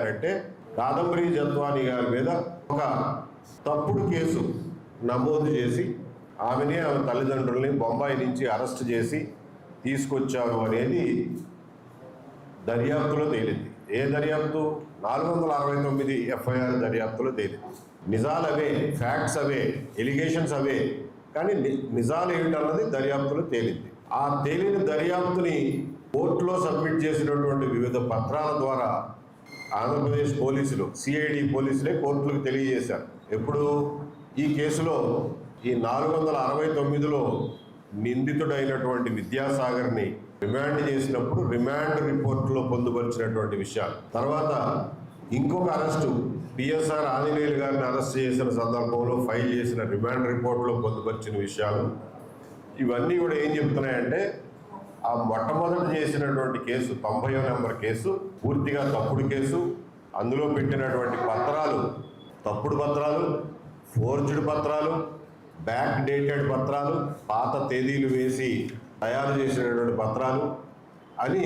అంటే కాదంబరి జత్వాని గారి మీద ఒక తప్పుడు కేసు నమోదు చేసి ఆమె తల్లిదండ్రుల్ని బొంబాయి నుంచి అరెస్ట్ చేసి తీసుకొచ్చారు అనేది దర్యాప్తులో తేలింది. ఏ దర్యాప్తు? 469 ఎఫ్ఐఆర్ దర్యాప్తులో తేలింది. నిజాలు అవే, ఫ్యాక్ట్స్ అవే, ఎలిగేషన్స్ అవే, కానీ నిజాలు ఏమిటన్నది దర్యాప్తులో తేలింది. ఆ తేలిన దర్యాప్తుని కోర్టులో సబ్మిట్ చేసినటువంటి వివిధ పత్రాల ద్వారా ఆంధ్రప్రదేశ్ పోలీసులు, సిఐడి పోలీసులే కోర్టులకు తెలియజేశారు. ఎప్పుడు ఈ కేసులో ఈ 469లో నిందితుడైనటువంటి విద్యాసాగర్ని రిమాండ్ చేసినప్పుడు రిమాండ్ రిపోర్టులో పొందుపరిచినటువంటి విషయాలు, తర్వాత ఇంకొక అరెస్టు పిఎస్ఆర్ ఆంజనేయులు గారిని అరెస్ట్ చేసిన సందర్భంలో ఫైల్ చేసిన రిమాండ్ రిపోర్టులో పొందుపరిచిన విషయాలు, ఇవన్నీ కూడా ఏం చెప్తున్నాయంటే ఆ మొట్టమొదటి చేసినటువంటి కేసు 90వ నెంబర్ కేసు పూర్తిగా తప్పుడు కేసు. అందులో పెట్టినటువంటి పత్రాలు తప్పుడు పత్రాలు, ఫోర్జ్డ్ పత్రాలు, బ్యాక్ డేటెడ్ పత్రాలు, పాత తేదీలు వేసి తయారు చేసినటువంటి పత్రాలు అని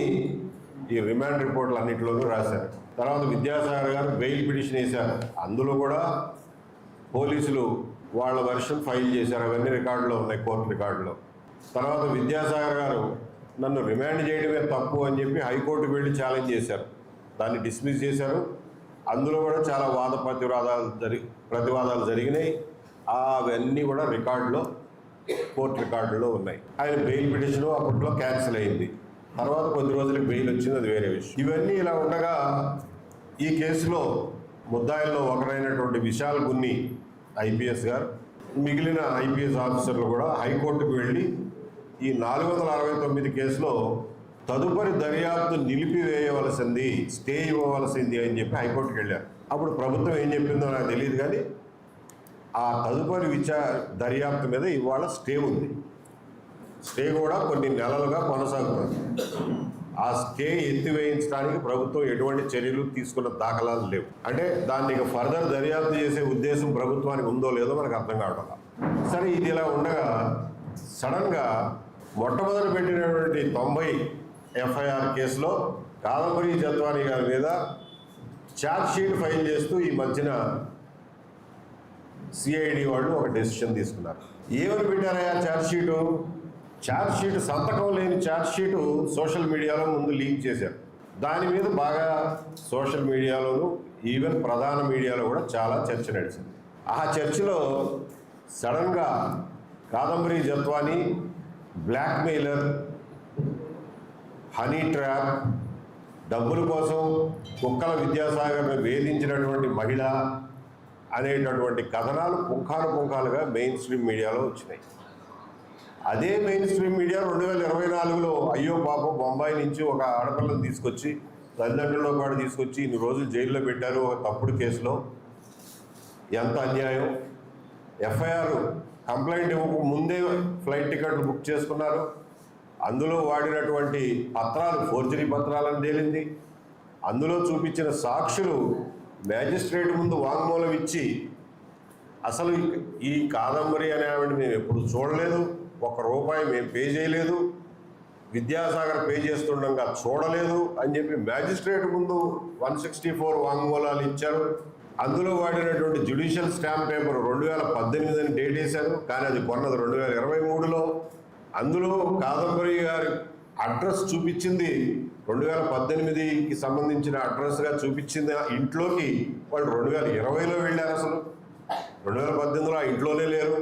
ఈ రిమాండ్ రిపోర్ట్లు అన్నింటిలోనూ రాశారు. తర్వాత విద్యాసాగర్ గారు బెయిల్ పిటిషన్ వేశారు. అందులో కూడా పోలీసులు వాళ్ళ వెర్షన్ ఫైల్ చేశారు. అవన్నీ రికార్డులో ఉన్నాయి, కోర్టు రికార్డులో. తర్వాత విద్యాసాగర్ గారు నన్ను రిమాండ్ చేయడమే తప్పు అని చెప్పి హైకోర్టుకు వెళ్ళి ఛాలెంజ్ చేశారు. దాన్ని డిస్మిస్ చేశారు. అందులో కూడా చాలా ప్రతివాదాలు జరిగినాయి. అవన్నీ కూడా రికార్డులో, కోర్టు రికార్డులో ఉన్నాయి. ఆయన బెయిల్ పిటిషన్ అప్పట్లో క్యాన్సిల్ అయింది. తర్వాత కొద్ది రోజులకు బెయిల్ వచ్చింది, అది వేరే విషయం. ఇవన్నీ ఇలా ఉండగా ఈ కేసులో ముద్దాయిల్లో ఒకరైనటువంటి విశాల్ గున్ని ఐపీఎస్ గారు, మిగిలిన ఐపీఎస్ ఆఫీసర్లు కూడా హైకోర్టుకు వెళ్ళి ఈ 469 కేసులో తదుపరి దర్యాప్తు నిలిపివేయవలసింది, స్టే ఇవ్వవలసింది అని చెప్పి హైకోర్టుకు వెళ్ళారు. అప్పుడు ప్రభుత్వం ఏం చెప్పిందో నాకు తెలియదు, కానీ ఆ తదుపరి దర్యాప్తు మీద ఇవాళ స్టే ఉంది. స్టే కూడా కొన్ని నెలలుగా కొనసాగుతుంది. ఆ స్టే ఎత్తివేయించడానికి ప్రభుత్వం ఎటువంటి చర్యలు తీసుకున్న దాఖలాలు లేవు. అంటే దాన్ని ఇక ఫర్దర్ దర్యాప్తు చేసే ఉద్దేశం ప్రభుత్వానికి ఉందో లేదో మనకు అర్థం కావడం. సరే, ఇది ఇలా ఉండగా సడన్గా మొట్టమొదటి పెట్టినటువంటి 90 ఎఫ్ఐఆర్ కేసులో కాదంబరి జత్వాని గారి మీద ఛార్జ్షీట్ ఫైల్ చేస్తూ ఈ మధ్యన సిఐడి వాళ్ళు ఒక డెసిషన్ తీసుకున్నారు. ఏమని పెట్టారయ్యా ఛార్జ్షీట్ సంతకం లేని ఛార్జ్షీటు సోషల్ మీడియాలో ముందు లీక్ చేశారు. దాని మీద బాగా సోషల్ మీడియాలోను, ఈవెన్ ప్రధాన మీడియాలో కూడా చాలా చర్చ నడిచింది. ఆ చర్చలో సడన్గా Kadambari Jethwani blackmailer, honey trap, డబ్బుల కోసం కుక్కల విద్యాసాగర్ను వేధించినటువంటి మహిళ అనేటటువంటి కథనాలు పుంఖాలుగా మెయిన్ స్ట్రీమ్ మీడియాలో వచ్చినాయి. అదే మెయిన్ స్ట్రీమ్ మీడియా 2024లో అయ్యో పాపం బొంబాయి నుంచి ఒక ఆడపిల్లను తీసుకొచ్చి తల్లిదండ్రుల్లో పాటు తీసుకొచ్చి ఇన్ని రోజులు జైల్లో పెట్టారు ఒక తప్పుడు కేసులో, ఎంత అన్యాయం, ఎఫ్ఐఆర్ కంప్లైంట్ ఇవ్వక ముందే ఫ్లైట్ టికెట్లు బుక్ చేసుకున్నారు, అందులో వాడినటువంటి పత్రాలు ఫోర్జరీ పత్రాలని తేలింది, అందులో చూపించిన సాక్షులు మ్యాజిస్ట్రేట్ ముందు వాంగ్మూలం ఇచ్చి అసలు ఈ కాదంబరి అనే ఆవిడ మేము ఎప్పుడు చూడలేదు, ₹1 మేము పే చేయలేదు, విద్యాసాగర్ పే చేస్తుండగా చూడలేదు అని చెప్పి మ్యాజిస్ట్రేట్ ముందు 164 వాంగ్మూలాలు ఇచ్చారు. అందులో వాడినటువంటి జ్యుడిషియల్ స్టాంప్ పేపర్ 2018 అని డేట్ వేశారు, కానీ అది కొన్నది 2023లో. అందులో కాదంబరి గారి అడ్రస్ చూపించింది 2018కి సంబంధించిన అడ్రస్గా చూపించింది ఇంట్లోకి. వాళ్ళు 2020లో వెళ్ళారు, అసలు 2018లో ఆ ఇంట్లోనే లేరు.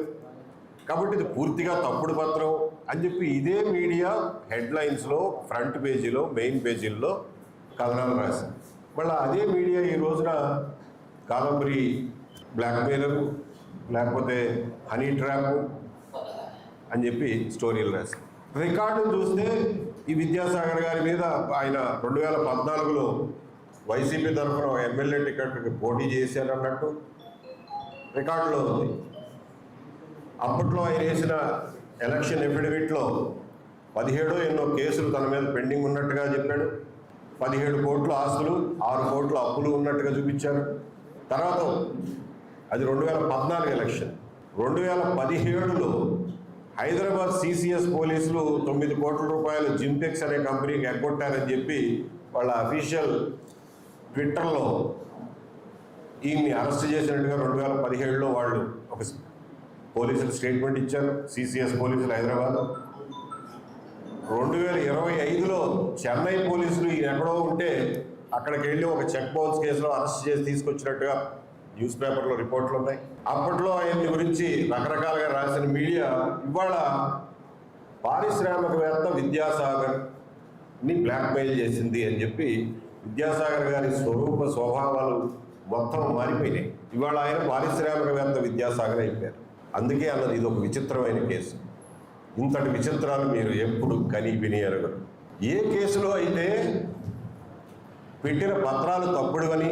కాబట్టి ఇది పూర్తిగా తప్పుడు పత్రం అని చెప్పి ఇదే మీడియా హెడ్లైన్స్లో, ఫ్రంట్ పేజీలో, మెయిన్ పేజీల్లో కథనాలు రాశారు. మళ్ళీ అదే మీడియా ఈ రోజున కాదంబరి బ్లాక్మెయిలర్ లేకపోతే హనీ ట్రాప్ అని చెప్పి స్టోరీలు రాశారు. రికార్డు చూస్తే ఈ విద్యాసాగర్ గారి మీద ఆయన 2014లో వైసీపీ తరఫున ఎమ్మెల్యే టికెట్కి పోటీ చేశారన్నట్టు రికార్డులో ఉంది. అప్పట్లో ఆయన వేసిన ఎలక్షన్ ఎఫిడవిట్లో 17 ఎన్నో కేసులు తన మీద పెండింగ్ ఉన్నట్టుగా చెప్పాడు. 17 కోట్ల ఆస్తులు, 6 కోట్ల అప్పులు ఉన్నట్టుగా చూపించారు. తర్వాత అది 2014 ఎలక్షన్. 2017లో హైదరాబాద్ సిసిఎస్ పోలీసులు 9 కోట్ల రూపాయలు జింపెక్స్ అనే కంపెనీకి ఎగ్గొట్టారని చెప్పి వాళ్ళ అఫీషియల్ ట్విట్టర్లో ఈయన్ని అరెస్ట్ చేసినట్టుగా 2017లో వాళ్ళు ఒక పోలీసులు స్టేట్మెంట్ ఇచ్చారు, సిసిఎస్ పోలీసులు హైదరాబాద్. 2025లో చెన్నై పోలీసులు ఈయన ఎక్కడో ఉంటే అక్కడికి వెళ్ళి ఒక చెక్ బౌన్స్ కేసులో అరెస్ట్ చేసి తీసుకొచ్చినట్టుగా న్యూస్ పేపర్లో రిపోర్ట్లు ఉన్నాయి. అప్పట్లో ఆయన్ని గురించి రకరకాలుగా రాసిన మీడియా ఇవాళ పారిశ్రామికవేత్త విద్యాసాగర్ని బ్లాక్మెయిల్ చేసింది అని చెప్పి విద్యాసాగర్ గారి స్వభావాలు మొత్తం మారిపోయినాయి. ఇవాళ ఆయన పారిశ్రామికవేత్త విద్యాసాగర్ అయిపోయారు. అందుకే అన్నది ఇది ఒక విచిత్రమైన కేసు. ఇంతటి విచిత్రాలు మీరు ఎప్పుడు కని విని ఎరగరు. ఏ కేసులో అయితే పెట్టిన పత్రాలు తప్పుడు అని